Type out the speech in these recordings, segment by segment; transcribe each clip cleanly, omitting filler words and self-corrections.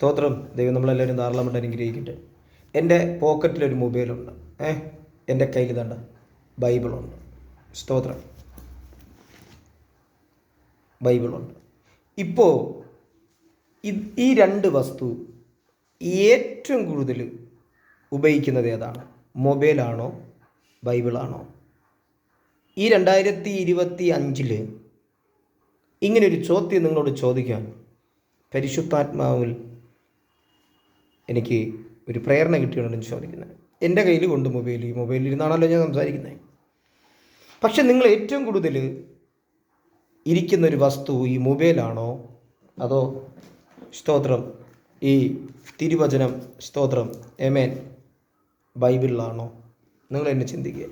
സ്തോത്രം. ദൈവം നമ്മളെല്ലാവരും ധാരാളമായിട്ട് അനുഗ്രഹിക്കട്ടെ. എൻ്റെ പോക്കറ്റിലൊരു മൊബൈലുണ്ട്. എൻ്റെ കയ്യിൽ തണ്ട ബൈബിളുണ്ട്. സ്തോത്രം. ബൈബിളുണ്ട്. ഇപ്പോൾ ഈ രണ്ട് വസ്തു ഏറ്റവും കൂടുതൽ ഉപയോഗിക്കുന്നത് ഏതാണ്? മൊബൈലാണോ ബൈബിളാണോ? ഈ 2025 ഇങ്ങനൊരു ചോദ്യം നിങ്ങളോട് ചോദിക്കാൻ പരിശുദ്ധാത്മാവിൽ എനിക്ക് ഒരു പ്രേരണ കിട്ടിയോണ്ടെന്ന് ചോദിക്കുന്നത്. എൻ്റെ കയ്യിൽ കൊണ്ട് ഈ മൊബൈലിൽ ഇരുന്നാണല്ലോ ഞാൻ സംസാരിക്കുന്നത്. പക്ഷെ നിങ്ങൾ ഏറ്റവും കൂടുതൽ ഇരിക്കുന്നൊരു വസ്തു ഈ മൊബൈലാണോ അതോ സ്തോത്രം ഈ തിരുവചനം സ്തോത്രം ആമേൻ ബൈബിളിലാണോ? നിങ്ങൾ എന്നെ ചിന്തിക്കുക.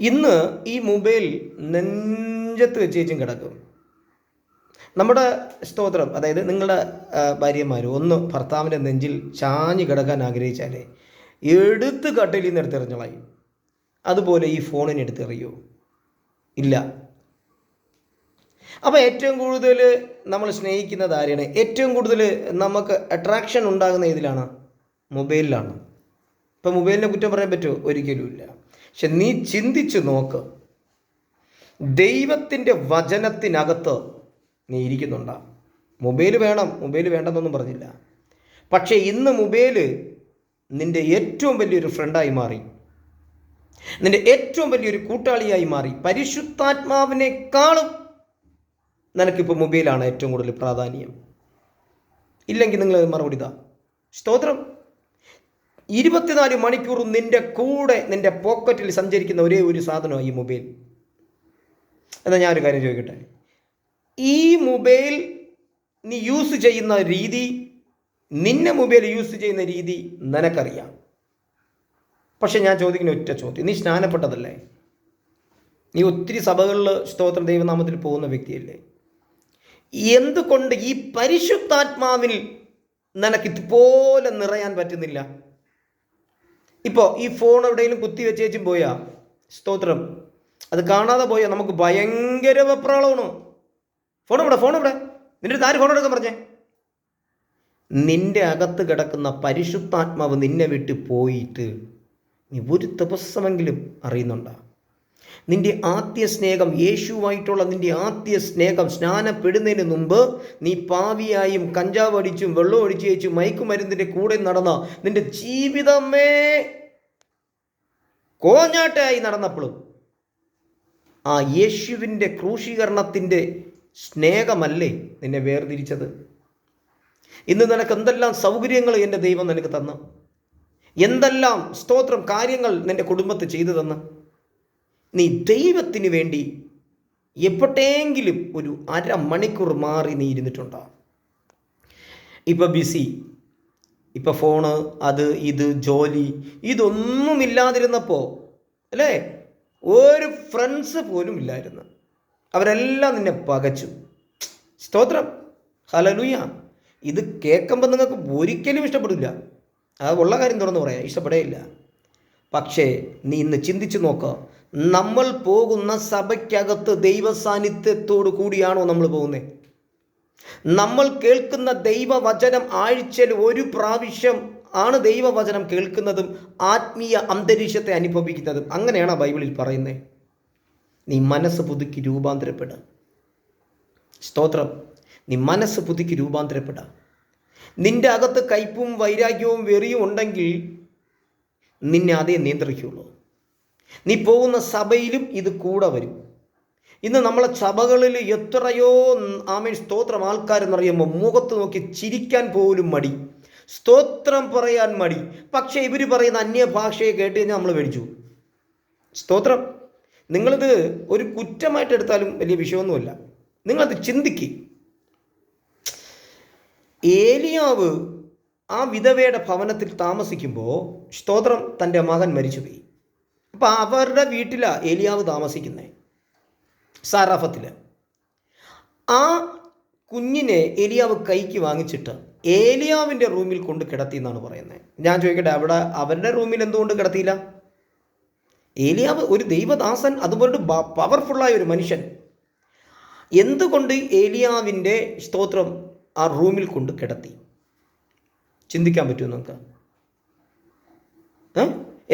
ഇന്ന് ഈ മൊബൈൽ നെഞ്ചത്ത് വെച്ചേച്ചും കിടക്കും. നമ്മുടെ സ്തോത്രം, അതായത് നിങ്ങളുടെ ഭാര്യമാർ ഒന്ന് ഭർത്താവിൻ്റെ നെഞ്ചിൽ ചാഞ്ഞ് കിടക്കാൻ ആഗ്രഹിച്ചാൽ എടുത്ത് കട്ടിലിൽ നിന്ന് എടുത്തെറിഞ്ഞളയും. അതുപോലെ ഈ ഫോണിന് എടുത്തെറിയോ? ഇല്ല. അപ്പോൾ ഏറ്റവും കൂടുതൽ നമ്മൾ സ്നേഹിക്കുന്നത് ആരെയാണ്? ഏറ്റവും കൂടുതൽ നമുക്ക് അട്രാക്ഷൻ ഉണ്ടാകുന്ന ഇതിലാണ്? മൊബൈലിലാണ്. ഇപ്പം മൊബൈലിനെ കുറ്റം പറയാൻ പറ്റുമോ? ഒരിക്കലുമില്ല. പക്ഷെ നീ ചിന്തിച്ച് നോക്ക്, ദൈവത്തിൻ്റെ വചനത്തിനകത്ത് നീ ഇരിക്കുന്നുണ്ടോ? മൊബൈൽ വേണം, മൊബൈൽ വേണ്ടെന്നൊന്നും പറഞ്ഞില്ല. പക്ഷേ ഇന്ന് മൊബൈൽ നിൻ്റെ ഏറ്റവും വലിയൊരു ഫ്രണ്ടായി മാറി, നിൻ്റെ ഏറ്റവും വലിയൊരു കൂട്ടാളിയായി മാറി. പരിശുദ്ധാത്മാവിനേക്കാളും നിനക്കിപ്പോൾ മൊബൈലാണ് ഏറ്റവും കൂടുതൽ പ്രാധാന്യം. ഇല്ലെങ്കിൽ നിങ്ങൾ മറുപടി ഇതാ. സ്തോത്രം. 24 മണിക്കൂറും നിൻ്റെ കൂടെ നിൻ്റെ പോക്കറ്റിൽ സഞ്ചരിക്കുന്ന ഒരേ ഒരു സാധനമാണ് ഈ മൊബൈൽ. എന്നാൽ ഞാനൊരു കാര്യം ചോദിക്കട്ടെ, ഈ മൊബൈൽ നീ യൂസ് ചെയ്യുന്ന രീതി, നിന്നെ മൊബൈൽ യൂസ് ചെയ്യുന്ന രീതി നിനക്കറിയാം. പക്ഷെ ഞാൻ ചോദിക്കുന്ന ഒറ്റ ചോദ്യം, നീ സ്നാനപ്പെട്ടതല്ലേ? നീ ഒത്തിരി സഭകളിൽ സ്തോത്രം ദൈവനാമത്തിൽ പോകുന്ന വ്യക്തിയല്ലേ? എന്തുകൊണ്ട് ഈ പരിശുദ്ധാത്മാവിൽ നിനക്ക് ഇതുപോലെ നിറയാൻ പറ്റുന്നില്ല? ഇപ്പോൾ ഈ ഫോൺ എവിടെയെങ്കിലും കുത്തി വെച്ചേച്ചും പോയാ സ്തോത്രം, അത് കാണാതെ പോയാൽ നമുക്ക് ഭയങ്കര വെപ്രാളമാണ്. ഫോൺ എവിടെ? നിന്റെ അടുത്ത് ആര് ഫോൺ എടുക്കാൻ പറഞ്ഞേ? നിന്റെ അകത്ത് കിടക്കുന്ന പരിശുദ്ധാത്മാവ് നിന്നെ വിട്ട് പോയിട്ട് നീ ഒരു ദിവസമെങ്കിലും അറിയുന്നുണ്ടോ? നിന്റെ ആദ്യ സ്നേഹം യേശുവായിട്ടുള്ള നിന്റെ ആദ്യ സ്നേഹം, സ്നാനപ്പെടുന്നതിന് മുമ്പ് നീ പാവിയായും കഞ്ചാവ് അടിച്ചും വെള്ളം ഒഴിച്ചു വെച്ചും മയക്കുമരുന്നിൻ്റെ കൂടെ നടന്ന നിന്റെ ജീവിതമേ കോഞ്ഞാട്ടായി നടന്നപ്പോഴും ആ യേശുവിൻ്റെ ക്രൂശീകരണത്തിൻ്റെ സ്നേഹമല്ലേ നിന്നെ വേർതിരിച്ചത്? ഇന്ന് നിനക്ക് എന്തെല്ലാം സൗകര്യങ്ങൾ എൻ്റെ ദൈവം നിനക്ക് തന്നു, എന്തെല്ലാം സ്തോത്രം കാര്യങ്ങൾ നിൻ്റെ കുടുംബത്തിൽ ചെയ്തു തന്നു. നീ ദൈവത്തിന് വേണ്ടി എപ്പോഴെങ്കിലും ഒരു അരമണിക്കൂർ മാറി നീ ഇരുന്നിട്ടുണ്ടോ? ഇപ്പം ബിസി, ഇപ്പം ഫോണ്, അത് ഇത് ജോലി, ഇതൊന്നുമില്ലാതിരുന്നപ്പോൾ അല്ലേ, ഒരു ഫ്രണ്ട്സ് പോലും ഇല്ലായിരുന്നു. അവരെല്ലാം നിന്നെ പകച്ചു. സ്തോത്രം. ഹല്ലേലൂയ. ഇത് കേൾക്കുമ്പോൾ നിങ്ങൾക്ക് ഒരിക്കലും ഇഷ്ടപ്പെടില്ല. അത് ഉള്ള കാര്യം തുറന്ന് പറയാം, ഇഷ്ടപ്പെടേയില്ല. പക്ഷേ നീ ഇന്ന് ചിന്തിച്ച് നോക്കുക, നമ്മൾ പോകുന്ന സഭയ്ക്കകത്ത് ദൈവ സാന്നിധ്യത്തോടു കൂടിയാണോ നമ്മൾ പോകുന്നത്? നമ്മൾ കേൾക്കുന്ന ദൈവവചനം ആഴ്ചയിൽ ഒരു പ്രാവശ്യം ആണ് ദൈവവചനം കേൾക്കുന്നതും ആത്മീയ അന്തരീക്ഷത്തെ അനുഭവിക്കുന്നതും. അങ്ങനെയാണ് ബൈബിളിൽ പറയുന്നത്. നീ മനസ്സ് പുതുക്കി രൂപാന്തരപ്പെടുക. സ്തോത്രം. നീ മനസ്സ് പുതുക്കി രൂപാന്തരപ്പെടുക. നിൻ്റെ അകത്ത് കയ്പും വൈരാഗ്യവും വെറിയും ഉണ്ടെങ്കിൽ നിന്നെ അതേ നിയന്ത്രിക്കുകയുള്ളൂ. നീ പോകുന്ന സഭയിലും ഇത് കൂടെ വരും. ഇന്ന് നമ്മളെ സഭകളിൽ എത്രയോ ആമേൻ സ്തോത്രം ആൾക്കാരെന്നറിയുമ്പോൾ മുഖത്ത് നോക്കി ചിരിക്കാൻ പോലും മടി, സ്തോത്രം പറയാൻ മടി. പക്ഷേ ഇവർ പറയുന്ന അന്യഭാഷയെ കേട്ട് കഴിഞ്ഞാൽ നമ്മൾ മേടിച്ചു. സ്തോത്രം. നിങ്ങളിത് ഒരു കുറ്റമായിട്ട് എടുത്താലും വലിയ വിഷയമൊന്നുമില്ല. നിങ്ങളത് ചിന്തിക്കുക. ഏലിയാവ് ആ വിധവയുടെ ഭവനത്തിൽ താമസിക്കുമ്പോൾ സ്തോത്രം തൻ്റെ മകൻ മരിച്ചുപോയി. അപ്പോൾ അവരുടെ വീട്ടിലാണ് ഏലിയാവ് താമസിക്കുന്നത്, സാറാഫത്തിൽ. ആ കുഞ്ഞിനെ ഏലിയാവ് കൈക്ക് വാങ്ങിച്ചിട്ട് ഏലിയാവിൻ്റെ റൂമിൽ കൊണ്ട് കിടത്തി എന്നാണ് പറയുന്നത്. ഞാൻ ചോദിക്കട്ടെ, അവിടെ അവരുടെ റൂമിൽ എന്തുകൊണ്ട് കിടത്തിയില്ല? ഏലിയാവ് ഒരു ദൈവദാസൻ, അതുപോലെ പവർഫുള്ളായ ഒരു മനുഷ്യൻ. എന്തുകൊണ്ട് ഏലിയാവിൻ്റെ സ്തോത്രം ആ റൂമിൽ കൊണ്ട് കിടത്തി? ചിന്തിക്കാൻ പറ്റുമോ നിങ്ങൾക്ക്?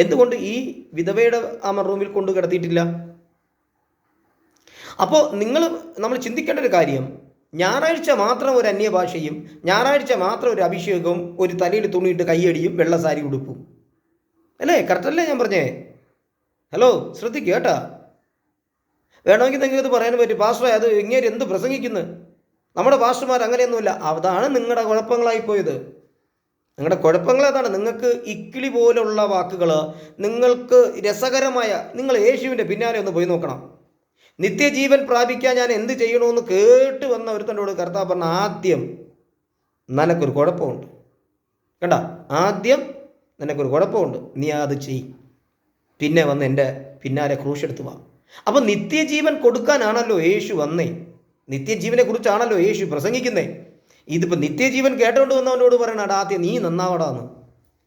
എന്തുകൊണ്ട് ഈ വിധവയുടെ റൂമിൽ കൊണ്ട് കിടത്തിയിട്ടില്ല? അപ്പോൾ നമ്മൾ ചിന്തിക്കേണ്ട ഒരു കാര്യം, ഞായറാഴ്ച മാത്രം ഒരു അന്യഭാഷയും, ഞായറാഴ്ച മാത്രം ഒരു അഭിഷേകവും, ഒരു തലയിൽ തുണിയിട്ട് കൈയടിയും, വെള്ള സാരി ഉടുപ്പും, അല്ലേ? കറക്റ്റല്ലേ ഞാൻ പറഞ്ഞേ? ഹലോ, ശ്രദ്ധിക്കുക കേട്ടാ. വേണമെങ്കിൽ നിങ്ങൾക്ക് ഇത് പറയാൻ പറ്റും, പാസ്റ്ററെ അത് ഇങ്ങനെ എന്ത് പ്രസംഗിക്കുന്നു, നമ്മുടെ പാസ്റ്റർമാർ അങ്ങനെയൊന്നുമില്ല. അതാണ് നിങ്ങളുടെ കുഴപ്പങ്ങളായിപ്പോയത്. നിങ്ങളുടെ കുഴപ്പങ്ങൾ അതാണ്. നിങ്ങൾക്ക് ഇക്കിളി പോലുള്ള വാക്കുകൾ, നിങ്ങൾക്ക് രസകരമായ, നിങ്ങൾ യേശുവിൻ്റെ പിന്നാലെ ഒന്ന് പോയി നോക്കണം. നിത്യജീവൻ പ്രാപിക്കാൻ ഞാൻ എന്ത് ചെയ്യണമെന്ന് കേട്ട് വന്ന ഒരുത്തനോട് കർത്താവ് പറഞ്ഞ, ആദ്യം നിനക്കൊരു കുഴപ്പമുണ്ട് കണ്ട, ആദ്യം നിനക്കൊരു കുഴപ്പമുണ്ട്, നീ അത് ചെയ്, പിന്നെ വന്ന് എൻ്റെ പിന്നാലെ ക്രൂശെടുത്ത് വാ. അപ്പം നിത്യജീവൻ കൊടുക്കാനാണല്ലോ യേശു വന്നേ, നിത്യജീവനെ കുറിച്ചാണല്ലോ യേശു പ്രസംഗിക്കുന്നേ. ഇതിപ്പോൾ നിത്യജീവൻ കേട്ടോണ്ട് വന്നവനോട് പറയണ, ആദ്യം നീ നന്നാവടാന്ന്.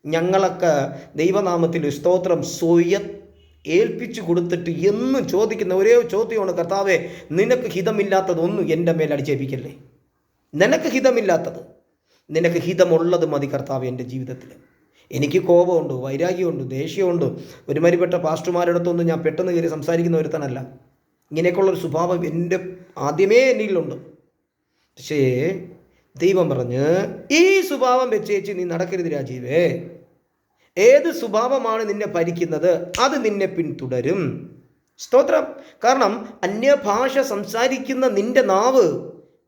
ഞങ്ങളൊക്കെ ദൈവനാമത്തിൽ സ്തോത്രം സ്വയം ഏൽപ്പിച്ചു കൊടുത്തിട്ട് എന്നും ചോദിക്കുന്ന ഒരേ ചോദ്യമാണ്, കർത്താവേ നിനക്ക് ഹിതമില്ലാത്തതൊന്നും എൻ്റെ മേൽ അടിച്ചേൽപ്പിക്കല്ലേ. നിനക്ക് ഹിതമില്ലാത്തത്, നിനക്ക് ഹിതമുള്ളത് മതി കർത്താവേ എൻ്റെ ജീവിതത്തിൽ. എനിക്ക് കോപമുണ്ട്, വൈരാഗ്യമുണ്ട്, ദേഷ്യമുണ്ട്. ഒരുമാതിരിപ്പെട്ട പാസ്റ്റർമാരുടെ അടുത്തൊന്നും ഞാൻ പെട്ടെന്ന് കയറി സംസാരിക്കുന്ന ഒരുത്തനല്ല. ഇങ്ങനെയൊക്കെയുള്ളൊരു സ്വഭാവം എൻ്റെ ആദ്യമേ എന്നിലുണ്ട്. പക്ഷേ ദൈവം പറഞ്ഞ്, ഈ സ്വഭാവം വെച്ചേച്ച് നീ നടക്കരുത് രാജീവേ. ഏത് സ്വഭാവമാണ് നിന്നെ ഭരിക്കുന്നത് അത് നിന്നെ പിന്തുടരും. സ്തോത്രം. കാരണം അന്യഭാഷ സംസാരിക്കുന്ന നിന്റെ നാവ്,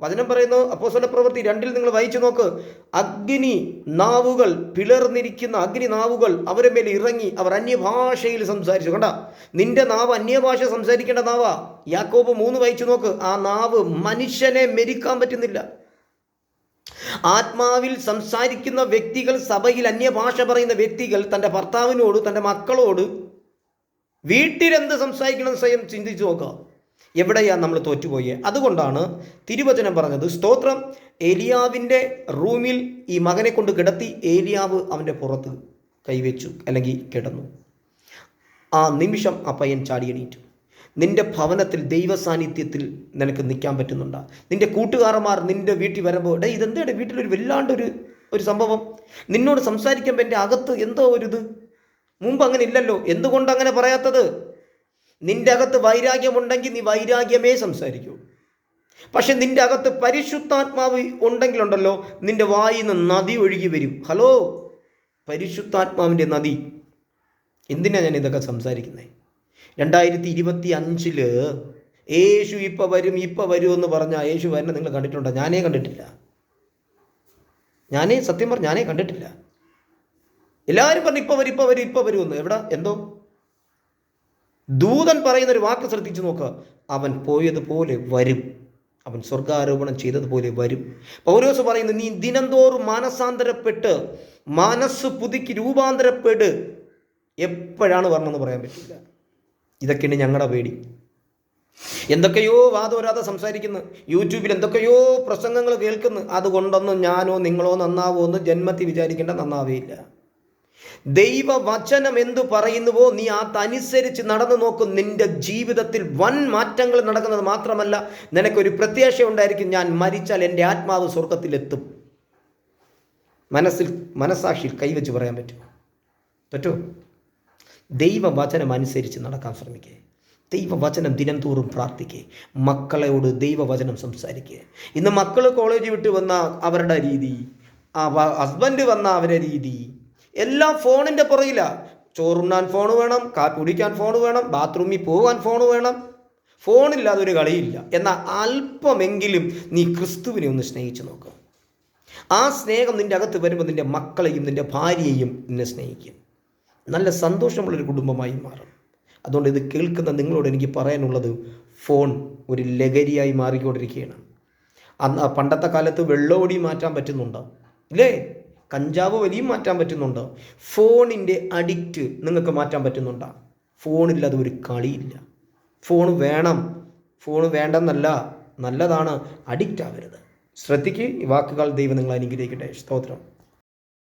വചനം പറയുന്നു അപ്പോസ്തല പ്രവൃത്തി 2 നിങ്ങൾ വായിച്ചു നോക്ക്, അഗ്നി നാവുകൾ, പിളർന്നിരിക്കുന്ന അഗ്നി നാവുകൾ അവരെ മേൽ ഇറങ്ങി, അവർ അന്യഭാഷയിൽ സംസാരിച്ചു. കണ്ട, നിന്റെ നാവ് അന്യഭാഷ സംസാരിക്കേണ്ട നാവാ. യാക്കോബ് 3 വായിച്ചു നോക്ക്, ആ നാവ് മനുഷ്യനെ മെരിക്കാൻ പറ്റുന്നില്ല. ആത്മാവിൽ സംസാരിക്കുന്ന വ്യക്തികൾ, സഭയിൽ അന്യഭാഷ പറയുന്ന വ്യക്തികൾ തൻ്റെ ഭർത്താവിനോട്, തൻ്റെ മക്കളോട്, വീട്ടിലെന്ത് സംസാരിക്കണം സ്വയം ചിന്തിച്ചു നോക്കുക. എവിടെയാണ് നമ്മൾ തോറ്റുപോയേ? അതുകൊണ്ടാണ് തിരുവചനം പറഞ്ഞത്, സ്തോത്രം, ഏലിയാവിൻ്റെ റൂമിൽ ഈ മകനെ കൊണ്ട് കിടത്തി, ഏലിയാവ് അവൻ്റെ പുറത്ത് കൈവച്ചു, അല്ലെങ്കിൽ കിടന്നു. ആ നിമിഷം ആ പയ്യൻ ചാടി എണീറ്റു. നിന്റെ ഭവനത്തിൽ ദൈവ സാന്നിധ്യത്തിൽ നിനക്ക് നിൽക്കാൻ പറ്റുന്നുണ്ടോ? നിന്റെ കൂട്ടുകാരന്മാർ നിന്റെ വീട്ടിൽ വരുമ്പോൾ, ഇതെന്താണ് വീട്ടിലൊരു വല്ലാണ്ടൊരു സംഭവം, നിന്നോട് സംസാരിക്കുമ്പോൾ എൻ്റെ അകത്ത് എന്തോ ഇത്, മുമ്പ് അങ്ങനെ ഇല്ലല്ലോ. എന്തുകൊണ്ട് അങ്ങനെ പറയാത്തത്? നിന്റെ അകത്ത് വൈരാഗ്യമുണ്ടെങ്കിൽ നീ വൈരാഗ്യമേ സംസാരിക്കൂ. പക്ഷെ നിന്റെ അകത്ത് പരിശുദ്ധാത്മാവ് ഉണ്ടെങ്കിലുണ്ടല്ലോ, നിന്റെ വായിൽ നിന്ന് നദി ഒഴുകി വരും. ഹലോ, പരിശുദ്ധാത്മാവിൻ്റെ നദി. എന്തിനാണ് ഞാൻ ഇതൊക്കെ സംസാരിക്കുന്നത്? 2025 യേശു ഇപ്പോൾ വരും എന്ന് പറഞ്ഞാൽ യേശു വരുന്ന നിങ്ങൾ കണ്ടിട്ടുണ്ടോ? ഞാനേ കണ്ടിട്ടില്ല. സത്യം പറഞ്ഞ ഞാനേ കണ്ടിട്ടില്ല. എല്ലാവരും പറഞ്ഞു ഇപ്പോൾ വരും എന്ന്. എവിടെ? എന്തോ ദൂതൻ പറയുന്നൊരു വാക്ക് ശ്രദ്ധിച്ചു നോക്കുക, അവൻ പോയതുപോലെ വരും, അവൻ സ്വർഗാരോപണം ചെയ്തതുപോലെ വരും. പൗലോസ് പറയുന്നു, നീ ദിനംതോറും മാനസാന്തരപ്പെട്ട്, മനസ്സ് പുതുക്കി രൂപാന്തരപ്പെട്ട്. എപ്പോഴാണ് വരണമെന്ന് പറയാൻ പറ്റില്ല. ഇതൊക്കെയാണ് ഞങ്ങളുടെ പേടി. എന്തൊക്കെയോ വാദോരാതെ സംസാരിക്കുന്നു, യൂട്യൂബിൽ എന്തൊക്കെയോ പ്രസംഗങ്ങൾ കേൾക്കുന്നു. അതുകൊണ്ടൊന്നും ഞാനോ നിങ്ങളോ നന്നാവോ എന്ന് ജന്മത്തിൽ വിചാരിക്കേണ്ട, നന്നാവേയില്ല. ദൈവവചനം എന്തു പറയുന്നുവോ നീ അതനുസരിച്ച് നടന്നു നോക്കും. നിന്റെ ജീവിതത്തിൽ വൻ മാറ്റങ്ങൾ നടക്കുന്നത് മാത്രമല്ല, നിനക്കൊരു പ്രത്യാശ ഉണ്ടായിരിക്കും, ഞാൻ മരിച്ചാൽ എൻ്റെ ആത്മാവ് സ്വർഗത്തിലെത്തും. മനസ്സാക്ഷിയിൽ കൈവച്ച് പറയാൻ പറ്റുമോ? ദൈവവചനം അനുസരിച്ച് നടക്കാൻ ശ്രമിക്കുക. ദൈവവചനം ദിനം തോറും പ്രാർത്ഥിക്കുക. മക്കളോട് ദൈവവചനം സംസാരിക്കുക. ഇന്ന് മക്കൾ കോളേജ് വിട്ട് വന്ന അവരുടെ രീതി, ഹസ്ബൻഡ് വന്ന അവരുടെ രീതി എല്ലാം ഫോണിൻ്റെ പുറകിലാണ്. ചോറുണ്ണാൻ ഫോൺ വേണം, കാപ്പി കുടിക്കാൻ ഫോൺ വേണം, ബാത്റൂമിൽ പോകാൻ ഫോൺ വേണം. ഫോണില്ലാതെ ഒരു കളിയില്ല. എന്നാൽ അല്പമെങ്കിലും നീ ക്രിസ്തുവിനെ ഒന്ന് സ്നേഹിച്ച് നോക്കുക. ആ സ്നേഹം നിൻ്റെ അകത്ത് വരുമ്പോൾ നിൻ്റെ മക്കളെയും നിൻ്റെ ഭാര്യയെയും നിന്നെ സ്നേഹിക്കും. നല്ല സന്തോഷമുള്ളൊരു കുടുംബമായി മാറും. അതുകൊണ്ട് ഇത് കേൾക്കുന്ന നിങ്ങളോട് എനിക്ക് പറയാനുള്ളത്, ഫോൺ ഒരു ലഹരിയായി മാറിക്കൊണ്ടിരിക്കുകയാണ്. പണ്ടത്തെ കാലത്ത് വെള്ളോടി മാറ്റാൻ പറ്റുന്നുണ്ടോ? ഇല്ലേ? കഞ്ചാവ് വലിയും മാറ്റാൻ പറ്റുന്നുണ്ടോ? ഫോണിൻ്റെ അഡിക്റ്റ് നിങ്ങൾക്ക് മാറ്റാൻ പറ്റുന്നുണ്ടോ? ഫോണില്ലാതെ ഒരു കളിയില്ല. ഫോൺ വേണം, ഫോൺ വേണ്ടെന്നല്ല, നല്ലതാണ്, അഡിക്റ്റ് ആവരുത്. ശ്രദ്ധിക്ക്. ഈ വാക്കുകൾ ദൈവം നിങ്ങൾ അനുഗ്രഹിക്കട്ടെ. സ്തോത്രം.